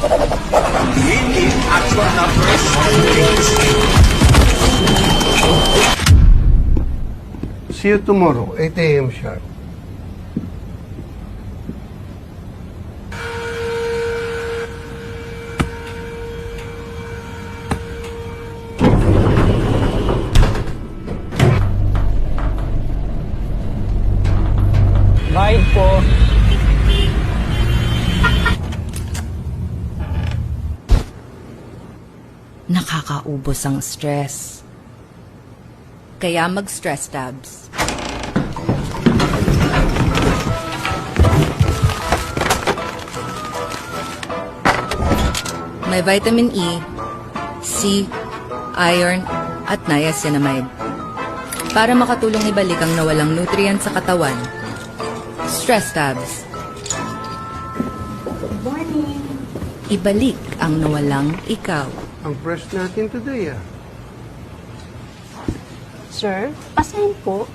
See you tomorrow, 8 a.m. sharp. Bayad po. Nakakaubos ang stress. Kaya mag-stress tabs. May vitamin E, C, iron, at niacinamide. Para makatulong ibalik ang nawalang nutrient sa katawan. Stress tabs. Good morning. Ibalik ang nawalang ikaw. Ang fresh natin today, ah. Sir, pasahin po.